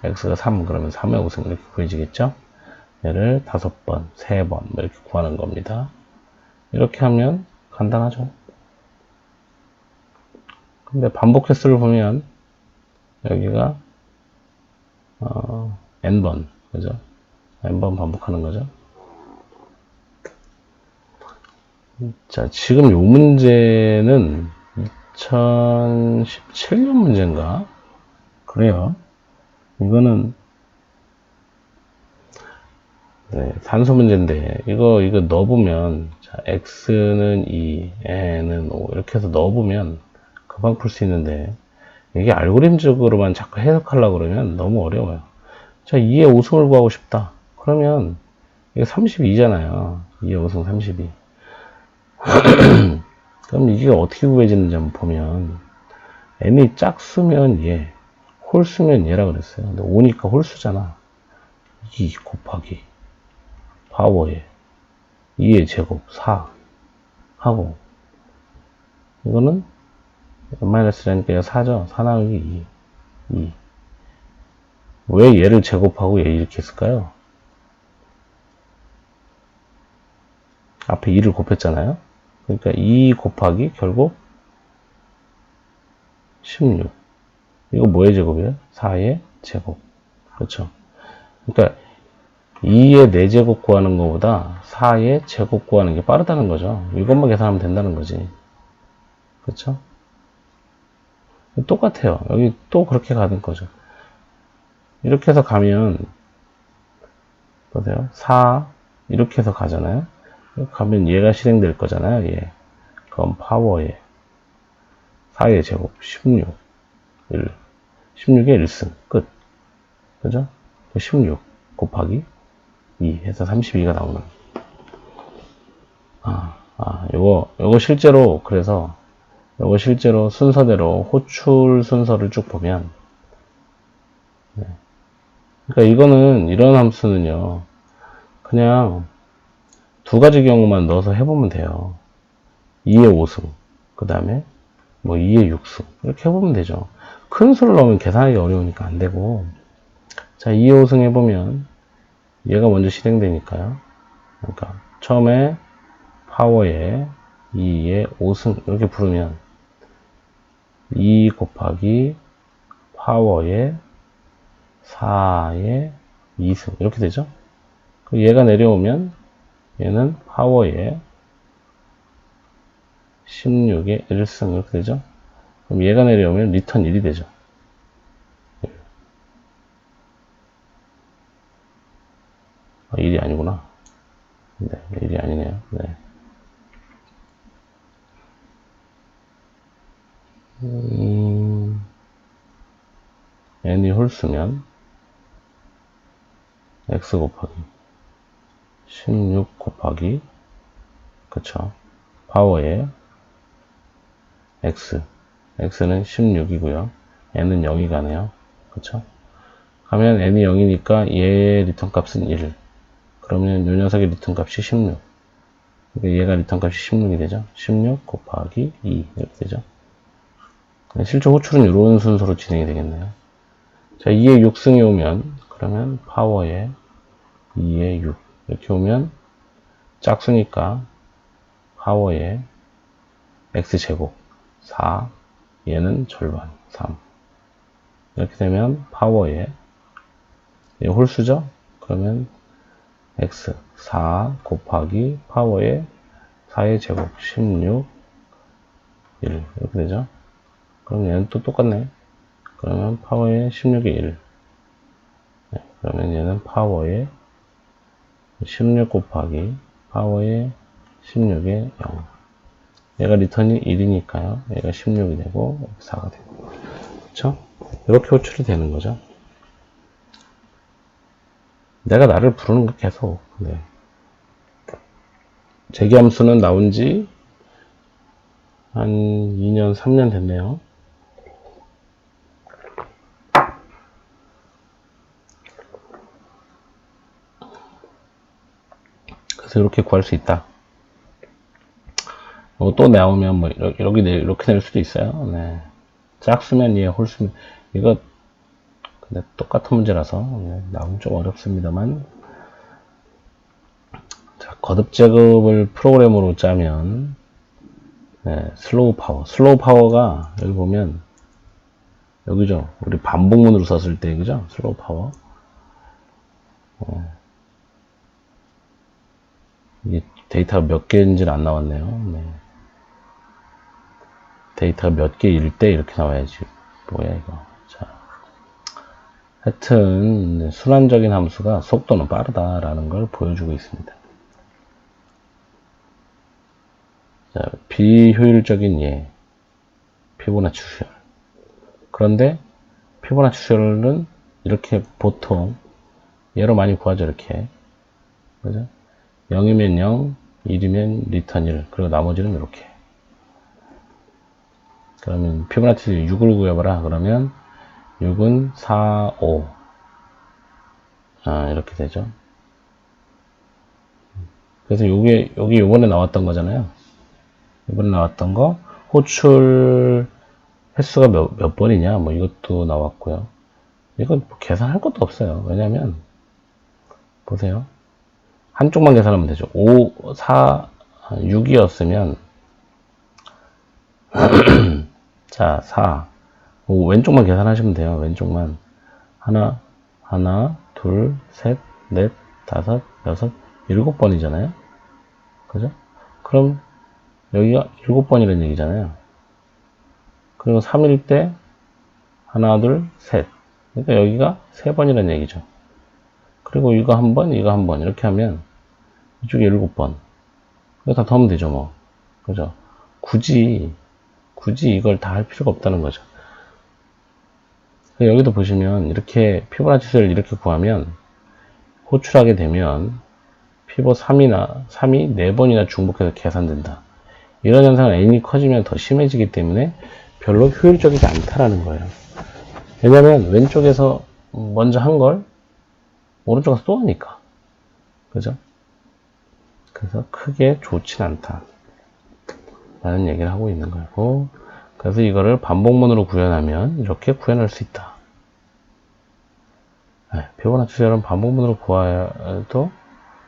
x가 3 그러면 3의 5승 이렇게 구해지겠죠. 얘를 5번, 3번 이렇게 구하는 겁니다. 이렇게 하면 간단하죠. 근데 반복 횟수를 보면 여기가 n번, 그죠? n번 반복하는 거죠. 자, 지금 이 문제는 2017년 문제인가? 그래요. 이거는 산수 문제인데 이거 넣어보면 자, x는 2, n은 5 이렇게 해서 넣어보면 금방 풀 수 있는데 이게 알고리즘적으로만 자꾸 해석하려고 그러면 너무 어려워요. 자, 2의 5승을 구하고 싶다. 그러면 이게 32잖아요. 2의 5승 32. 그럼 이게 어떻게 구해지는지 한번 보면 n이 짝수면 얘, 홀수면 얘라 그랬어요. 근데 5니까 홀수잖아. 2 곱하기 파워에 2의 제곱 4 하고 이거는 n-1이니까 4죠. 4 나누기 2. 왜 얘를 제곱하고 얘 이렇게 했을까요? 앞에 2를 곱했잖아요. 그러니까 2 곱하기 결국 16. 이거 뭐의 제곱이에요? 4의 제곱. 그렇죠. 그러니까 2의 4제곱 구하는 것보다 4의 제곱 구하는 게 빠르다는 거죠. 이것만 계산하면 된다는 거지. 그렇죠? 똑같아요. 여기 또 그렇게 가는 거죠. 이렇게 해서 가면 보세요. 4 이렇게 해서 가잖아요. 가면 얘가 실행될 거잖아요. 얘. 그럼 파워에 4의 제곱 16 1 16의 1승 끝. 그죠? 16 곱하기 2 해서 32가 나오는. 요거 실제로 그래서 요거 실제로 순서대로 호출 순서를 쭉 보면 그러니까 이거는 이런 함수는요. 그냥 두 가지 경우만 넣어서 해보면 돼요. 2의 5승 그 다음에 뭐 2의 6승 이렇게 해보면 되죠. 큰 수를 넣으면 계산하기 어려우니까 안 되고 자 2의 5승 해보면 얘가 먼저 실행되니까요. 그러니까 처음에 파워에 2의 5승 이렇게 부르면 2 곱하기 파워에 4의 2승 이렇게 되죠. 얘가 내려오면 얘는 파워에 16의 1승 이렇게 되죠. 그럼 얘가 내려오면 리턴 1이 되죠. 아, 1이 아니구나. 네, 1이 아니네요. 네. n이 홀수면 x 곱하기 16 곱하기 그쵸 파워에 x는 16이고요 n은 0이 가네요. 그쵸 가면 n이 0이니까 얘의 리턴 값은 1 그러면 요 녀석의 리턴 값이 16 그러니까 얘가 리턴 값이 16이 되죠. 16 곱하기 2 이렇게 되죠. 실제 호출은 이런 순서로 진행이 되겠네요. 자 2의 6승이 오면 그러면 파워에 2의 6 이렇게 오면 짝수니까 파워에 x제곱 4 얘는 절반 3 이렇게 되면 파워에 홀수죠. 그러면 x 4 곱하기 파워에 4의 제곱 16 1 이렇게 되죠. 그럼 얘는 또 똑같네. 그러면 파워에 16의 1 네, 그러면 얘는 파워에 16 곱하기 파워에 16의 0 얘가 리턴이 1이니까요. 얘가 16이 되고 4가 되고 그쵸? 이렇게 호출이 되는 거죠. 내가 나를 부르는 거 계속 네. 재기함수는 나온 지 한 2년 3년 됐네요. 그래서 이렇게 구할 수 있다. 또 나오면 뭐 이렇게 낼 수도 있어요. 네. 짝수면 예, 홀수면 이거 근데 똑같은 문제라서 네, 나오면 좀 어렵습니다만 자, 거듭 제곱을 프로그램으로 짜면 네, 슬로우 파워가 여기 보면 여기죠. 우리 반복문으로 썼을 때 그죠? 슬로우 파워 이게 데이터가 몇 개인지는 안 나왔네요. 네. 데이터가 몇 개일 때 이렇게 나와야지. 뭐야 이거. 자, 하여튼 순환적인 함수가 속도는 빠르다라는 걸 보여주고 있습니다. 자, 비효율적인 예, 피보나치 수열. 그런데 피보나치 수열은 이렇게 보통 얘로 많이 구하죠. 이렇게 그죠? 0이면 0, 1이면 리턴 1, 그리고 나머지는 이렇게. 그러면 피보나치 6을 구해봐라. 그러면 6은 4, 5. 이렇게 되죠. 그래서 여기 요번에 나왔던 거잖아요. 이번에 나왔던 거, 호출 횟수가 몇 번이냐, 뭐 이것도 나왔고요. 이건 뭐 계산할 것도 없어요. 왜냐면, 보세요. 한쪽만 계산하면 되죠. 5, 4, 6이었으면, 자, 4. 왼쪽만 계산하시면 돼요. 왼쪽만. 하나, 둘, 셋, 넷, 다섯, 여섯, 7번이잖아요. 그죠? 그럼 여기가 7번이라는 얘기잖아요. 그리고 3일 때 하나, 둘, 셋. 그러니까 여기가 3번이라는 얘기죠. 그리고 이거 한 번, 이거 한 번. 이렇게 하면 이쪽에 7번. 이거 다 더하면 되죠, 뭐. 그죠? 굳이 이걸 다 할 필요가 없다는 거죠. 여기도 보시면 이렇게 피보나치 수를 이렇게 구하면 호출하게 되면 피보 3이 4번이나 중복해서 계산된다. 이런 현상은 n이 커지면 더 심해지기 때문에 별로 효율적이지 않다라는 거예요. 왜냐면 왼쪽에서 먼저 한 걸 오른쪽에서 또 하니까. 그죠? 그래서 크게 좋진 않다 라는 얘기를 하고 있는 거고, 그래서 이거를 반복문으로 구현하면 이렇게 구현할 수 있다. 네, 피보나치 수열은 반복문으로 구해도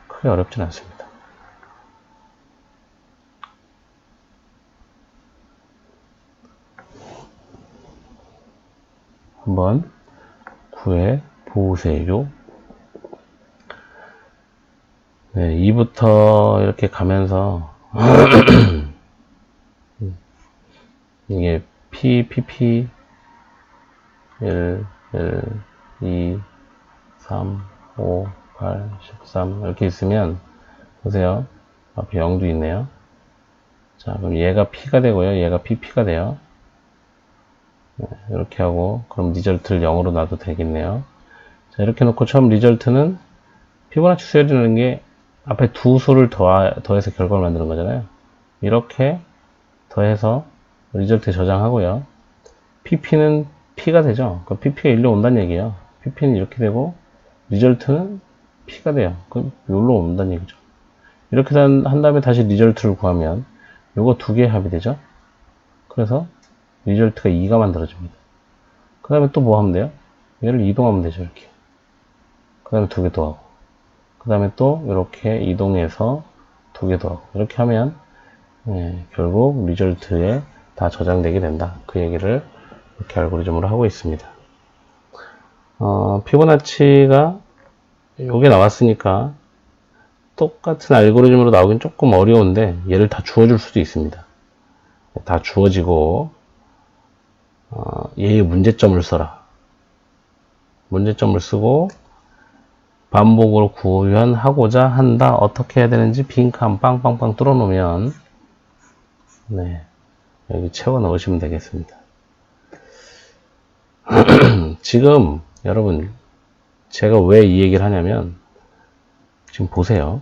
크게 어렵진 않습니다. 한번 구해 보세요. 네, 2부터 이렇게 가면서 이게 P, PP 1, 2, 3, 5, 8, 13 이렇게 있으면 보세요. 앞에 0도 있네요. 자, 그럼 얘가 P가 되고요. 얘가 PP가 돼요. 네, 이렇게 하고 그럼 리절트를 0으로 놔도 되겠네요. 자, 이렇게 놓고 처음 리절트는 피보나치 수열이라는 게 앞에 두 수를 더해서 결과를 만드는 거잖아요. 이렇게 더해서 리절트에 저장하고요. PP는 P가 되죠. 그럼 PP가 일로 온다는 얘기예요. PP는 이렇게 되고 리절트는 P가 돼요. 그럼 여기로 온다는 얘기죠. 이렇게 한 다음에 다시 리절트를 구하면 요거 두 개의 합이 되죠. 그래서 리절트가 2가 만들어집니다. 그 다음에 또 뭐 하면 돼요? 얘를 이동하면 되죠. 이렇게. 그 다음에 두 개 더 하고. 그 다음에 또 이렇게 이동해서 두 개 더 하고. 이렇게 하면 결국 리절트에 다 저장되게 된다. 그 얘기를 이렇게 알고리즘으로 하고 있습니다. 피보나치가 요게 나왔으니까 똑같은 알고리즘으로 나오긴 조금 어려운데 얘를 다 주어줄 수도 있습니다. 다 주어지고 얘의 문제점을 써라. 문제점을 쓰고 반복으로 구현하고자 한다. 어떻게 해야 되는지 빈칸 빵빵빵 뚫어 놓으면 네, 여기 채워 넣으시면 되겠습니다. 지금 여러분 제가 왜 이 얘기를 하냐면 지금 보세요.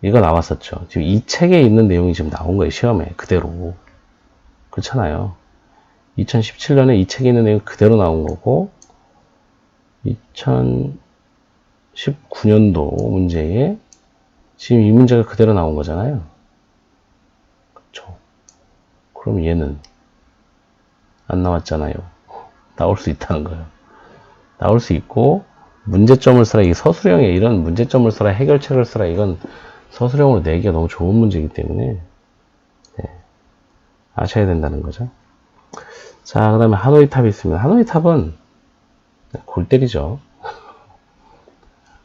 이거 나왔었죠. 지금 이 책에 있는 내용이 지금 나온 거예요. 시험에 그대로. 그렇잖아요. 2017년에 이 책에 있는 내용 그대로 나온 거고 2019년도 문제에 지금 이 문제가 그대로 나온 거잖아요. 그렇죠. 그럼 얘는 안 나왔잖아요. 나올 수 있다는 거예요. 나올 수 있고 문제점을 써라. 이게 서술형에 이런 문제점을 써라. 해결책을 써라. 이건 서술형으로 내기가 너무 좋은 문제이기 때문에 아셔야 된다는 거죠. 자, 그 다음에 하노이 탑이 있습니다. 하노이 탑은 골 때리죠.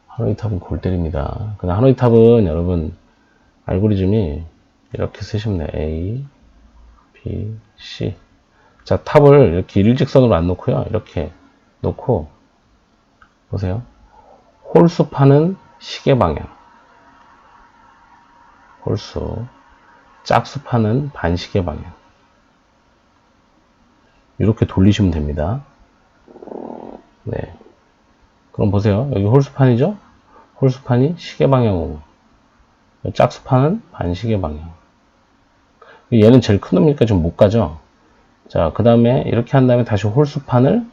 하노이 탑은 골 때립니다. 근데 하노이 탑은 여러분 알고리즘이 이렇게 쓰시면 돼요. A, B, C. 자, 탑을 이렇게 일직선으로 안 놓고요. 이렇게 놓고 보세요. 홀수파는 시계 방향. 홀수. 짝수파는 반시계 방향. 이렇게 돌리시면 됩니다. 네. 그럼 보세요. 여기 홀수판이죠? 홀수판이 시계 방향으로. 짝수판은 반시계 방향. 얘는 제일 큰 놈이니까 좀 못 가죠? 자, 그 다음에 이렇게 한 다음에 다시 홀수판을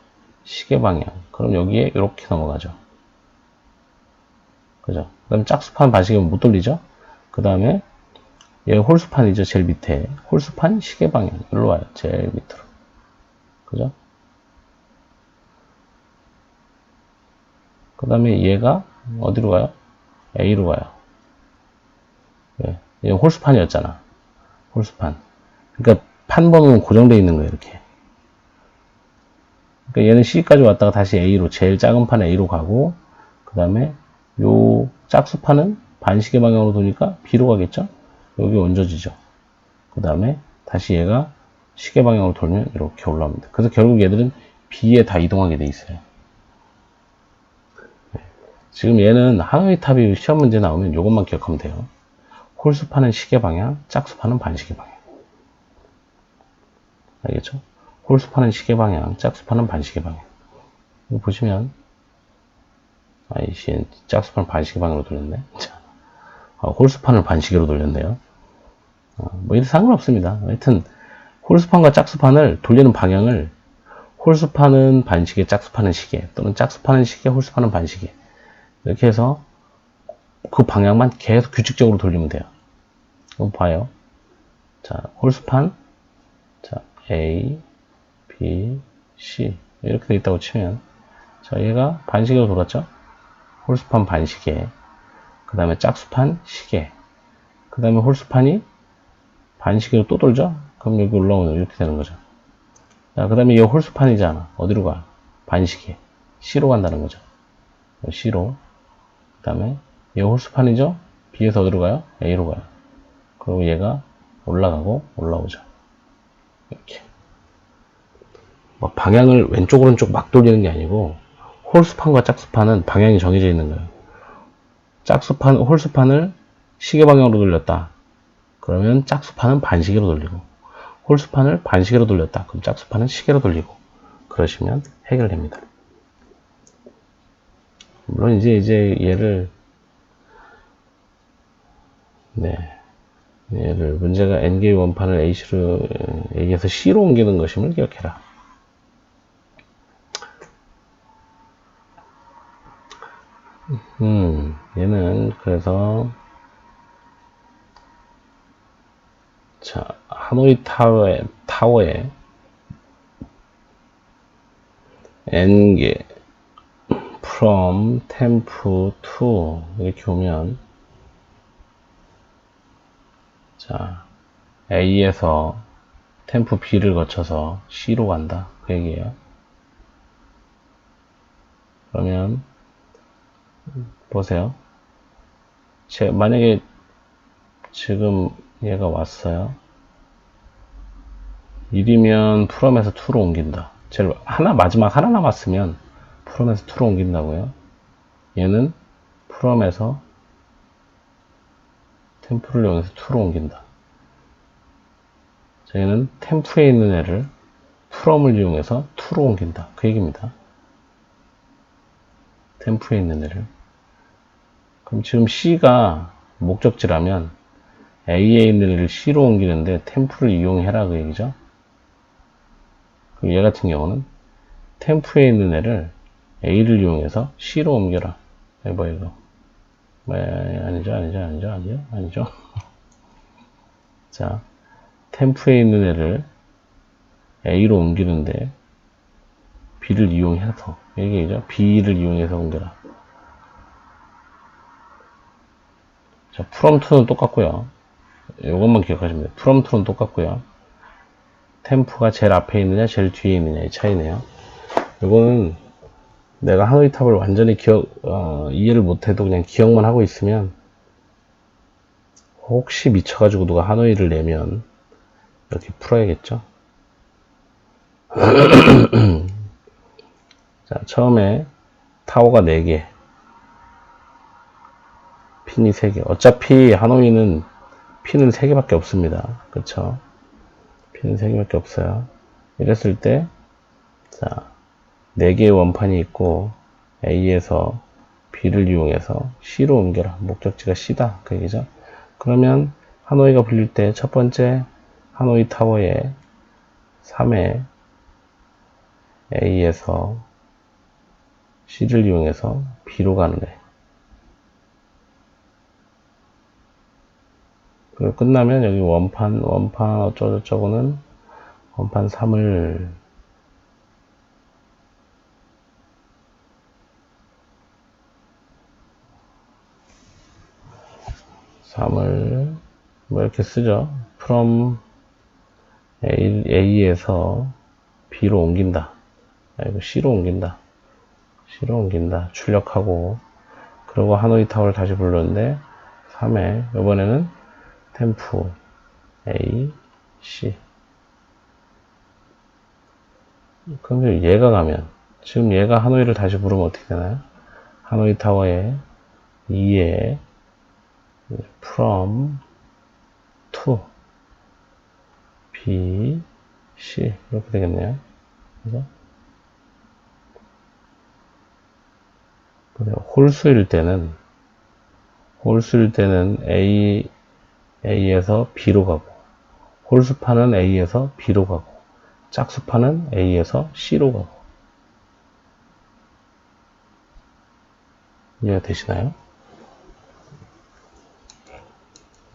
시계 방향. 그럼 여기에 이렇게 넘어가죠. 그죠? 그 다음에 짝수판 반시계는 못 돌리죠? 그 다음에 얘 홀수판이죠. 제일 밑에. 홀수판 시계 방향. 일로 와요. 제일 밑으로. 그죠? 그 다음에 얘가 어디로 가요? A로 가요. 왜? 얘 홀수판이었잖아. 홀수판. 그러니까 판번호는 고정되어 있는 거예요. 이렇게. 그러니까 얘는 C까지 왔다가 다시 A로, 제일 작은 판 A로 가고, 그 다음에 요 짝수판은 반시계 방향으로 도니까 B로 가겠죠? 여기 얹어지죠. 그 다음에 다시 얘가 시계 방향으로 돌면 이렇게 올라옵니다. 그래서 결국 얘들은 B에 다 이동하게 돼 있어요. 지금 얘는 하노이 탑이 시험 문제 나오면 이것만 기억하면 돼요. 홀수판은 시계 방향, 짝수판은 반시계 방향. 알겠죠? 홀수판은 시계 방향, 짝수판은 반시계 방향. 이거 보시면, 아이씨, 짝수판을 반시계 방향으로 돌렸네. 홀수판을 반시계로 돌렸네요. 뭐, 이런 상관없습니다. 하여튼, 홀수판과 짝수판을 돌리는 방향을, 홀수판은 반시계, 짝수판은 시계, 또는 짝수판은 시계, 홀수판은 반시계. 이렇게 해서, 그 방향만 계속 규칙적으로 돌리면 돼요. 그럼 봐요. 자, 홀수판, 자, A, B, C. 이렇게 돼 있다고 치면, 자, 얘가 반시계로 돌았죠? 홀수판 반시계. 그 다음에 짝수판 시계. 그 다음에 홀수판이 반시계로 또 돌죠? 그럼 여기 올라오면 이렇게 되는 거죠. 자, 그 다음에 이 홀수판이잖아. 어디로 가? 반시계. C로 간다는 거죠. C로. 그 다음에 얘 홀수판이죠? B에서 어디로 가요? A로 가요. 그리고 얘가 올라가고 올라오죠. 이렇게. 뭐 방향을 왼쪽 오른쪽 막 돌리는 게 아니고 홀수판과 짝수판은 방향이 정해져 있는 거예요. 홀수판을 시계 방향으로 돌렸다. 그러면 짝수판은 반시계로 돌리고 홀수판을 반시계로 돌렸다. 그럼 짝수판은 시계로 돌리고 그러시면 해결됩니다. 물론 이제 얘를 얘를 문제가 N개의 원판을 A에서 C로 옮기는 것임을 기억해라. 얘는 그래서 자, 하노이 타워에 N개 from temp to 이렇게 오면 자, A에서 temp B를 거쳐서 C로 간다. 그 얘기예요. 그러면 보세요. 만약에 지금 얘가 왔어요. 1이면 from에서 to로 옮긴다. 제일 마지막 하나 남았으면 from에서 to로 옮긴다고요. 얘는 from에서 temp를 이용해서 to로 옮긴다. 얘는 temp에 있는 애를 from을 이용해서 to로 옮긴다. 그 얘기입니다. temp에 있는 애를. 그럼 지금 C가 목적지라면 A에 있는 애를 C로 옮기는데 temp를 이용해라 그 얘기죠. 그럼 얘 같은 경우는 temp에 있는 애를 A를 이용해서 C로 옮겨라. 해봐 이거. 아니죠. 자, temp에 있는 애를 A로 옮기는데 B를 이용해서 얘기죠. B를 이용해서 옮겨라. 자, from to는 똑같고요. 이것만 기억하시면 돼요. from to는 똑같고요. temp가 제일 앞에 있느냐, 제일 뒤에 있느냐의 차이네요. 이거는 내가 하노이 탑을 완전히 이해를 못해도 그냥 기억만 하고 있으면 혹시 미쳐가지고 누가 하노이를 내면 이렇게 풀어야겠죠. 자, 처음에 타워가 4개, 핀이 3개. 어차피 하노이는 핀은 3개밖에 없습니다. 그쵸? 핀은 3개밖에 없어요. 이랬을 때, 자, 4개의 원판이 있고, A에서 B를 이용해서 C로 옮겨라. 목적지가 C다. 그 얘기죠. 그러면 하노이가 불릴 때 첫 번째 하노이 타워에 3회 A에서 C를 이용해서 B로 가는 애. 그리고 끝나면 여기 원판 어쩌고저쩌고는 원판 3을 뭐 이렇게 쓰죠. from A에서 B로 옮긴다. 이거 C로 옮긴다. C로 옮긴다. 출력하고, 그리고 하노이 타워를 다시 부르는데, 3회, 이번에는 템프 A, C. 그럼 얘가 가면, 지금 얘가 하노이를 다시 부르면 어떻게 되나요? 하노이 타워에 2에 from to B, C 이렇게 되겠네요. 그죠? 홀수일 때는 A에서 B로 가고, 홀수파는 A에서 B로 가고, 짝수파는 A에서 C로 가고. 이해가 되시나요?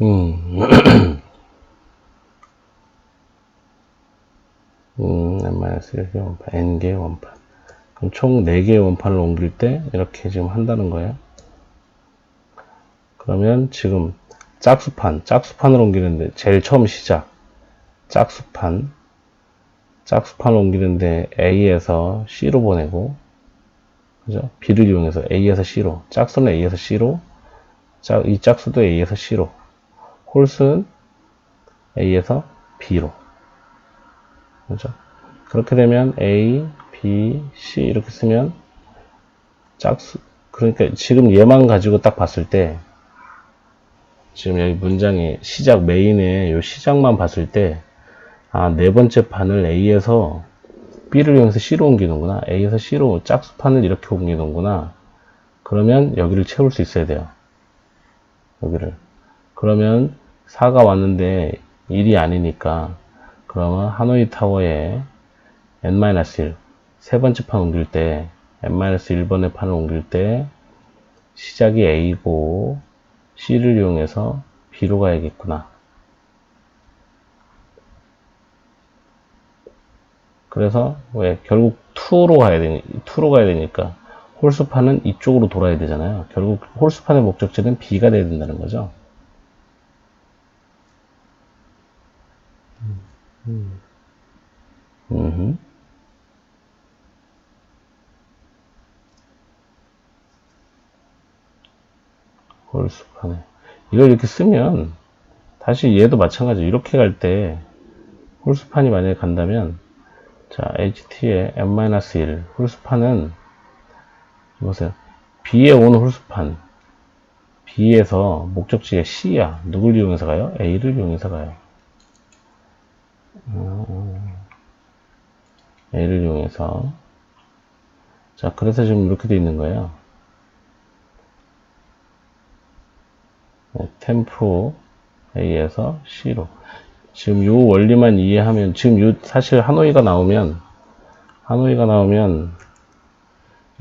n-1개 원판, n개의 원판. 그럼 총 4개의 원판을 옮길 때 이렇게 지금 한다는 거예요. 그러면 지금 짝수판을 옮기는데 제일 처음 시작 짝수판을 옮기는데 A에서 C로 보내고, 그죠? B를 이용해서 A에서 C로, 짝수는 A에서 C로, 이 짝수도 A에서 C로, 홀수는 A에서 B로, 그죠? 그렇게 되면 A, B, C 이렇게 쓰면 짝수, 그러니까 지금 얘만 가지고 딱 봤을 때, 지금 여기 문장의 시작 메인의 요 시작만 봤을 때, 아, 네 번째 판을 A에서 B를 이용해서 C로 옮기는구나. A에서 C로 짝수판을 이렇게 옮기는구나. 그러면 여기를 채울 수 있어야 돼요. 여기를. 그러면 4가 왔는데 1이 아니니까, 그러면 하노이 타워에 n-1 세 번째 판 옮길 때, n-1번의 판을 옮길 때 시작이 A고 C를 이용해서 B로 가야겠구나. 그래서 왜 결국 2로 가야 되니까 홀수판은 이쪽으로 돌아야 되잖아요. 결국 홀수판의 목적지는 B가 돼야 된다는 거죠. 홀수판에 이걸 이렇게 쓰면 다시 얘도 마찬가지. 이렇게 갈 때 홀수판이 만약에 간다면, 자, HT의 n-1 홀수판은 보세요. B에 온 홀수판, B에서 목적지가 C야. 누굴 이용해서 가요? A를 이용해서 가요. A를 이용해서. 자, 그래서 지금 이렇게 돼 있는 거예요. 네, 템프 A에서 C로. 지금 요 원리만 이해하면, 지금 요 사실 하노이가 나오면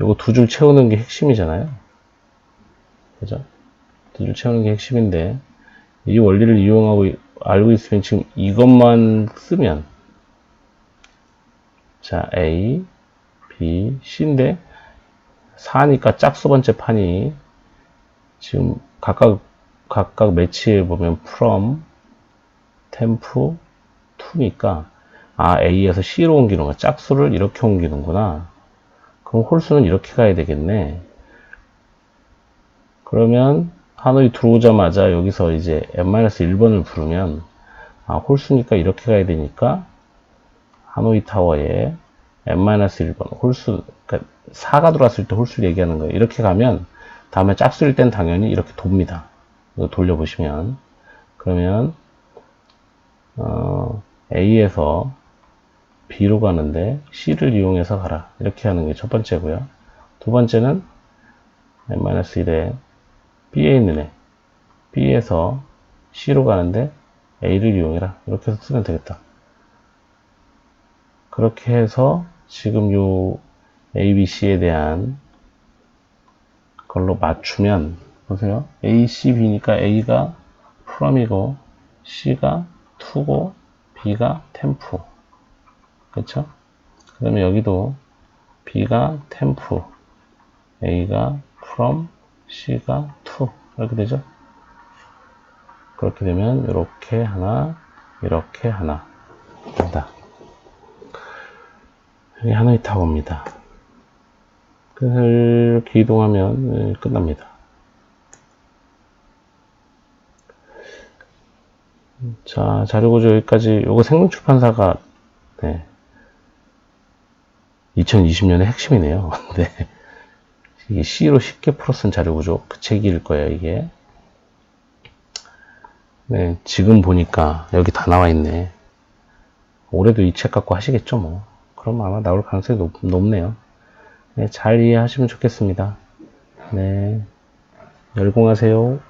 요거 두 줄 채우는 게 핵심이잖아요. 그죠? 두 줄 채우는 게 핵심인데, 이 원리를 이용하고 알고 있으면 지금 이것만 쓰면, 자, A, B, C인데 4니까 짝수 번째 판이 지금 각각 매치해 보면 from, temp, to니까, 아, A에서 C로 옮기는 거야. 짝수를 이렇게 옮기는구나. 그럼 홀수는 이렇게 가야 되겠네. 그러면 하노이 들어오자마자 여기서 이제 n-1번을 부르면, 아, 홀수니까 이렇게 가야 되니까 하노이 타워에 n-1번 홀수, 그러니까 4가 들어왔을 때 홀수를 얘기하는 거예요. 이렇게 가면 다음에 짝수일 땐 당연히 이렇게 돕니다. 이거 돌려보시면, 그러면 A에서 B로 가는데 C를 이용해서 가라. 이렇게 하는 게 첫 번째고요. 두 번째는 n-1에 B에 있는 애, B에서 C로 가는데 A를 이용해라. 이렇게 해서 쓰면 되겠다. 그렇게 해서 지금 요 A, B, C에 대한 걸로 맞추면, 보세요. A, C, B니까 A가 from이고 C가 to고 B가 temp. 그쵸? 그 다음에 여기도 B가 temp, A가 from, C가 to. 이렇게 되죠? 그렇게 되면 이렇게 하나, 이렇게 하나 된다. 여기 하노이 타워입니다. 이렇게 이동하면 끝납니다. 자, 자료구조 여기까지. 요거 생명출판사가 2020년의 핵심이네요. 네. 이게 C로 쉽게 풀어쓴 자료구조. 그 책일 거예요, 이게. 네, 지금 보니까 여기 다 나와 있네. 올해도 이 책 갖고 하시겠죠, 뭐. 그럼 아마 나올 가능성이 높네요. 네, 잘 이해하시면 좋겠습니다. 네. 열공하세요.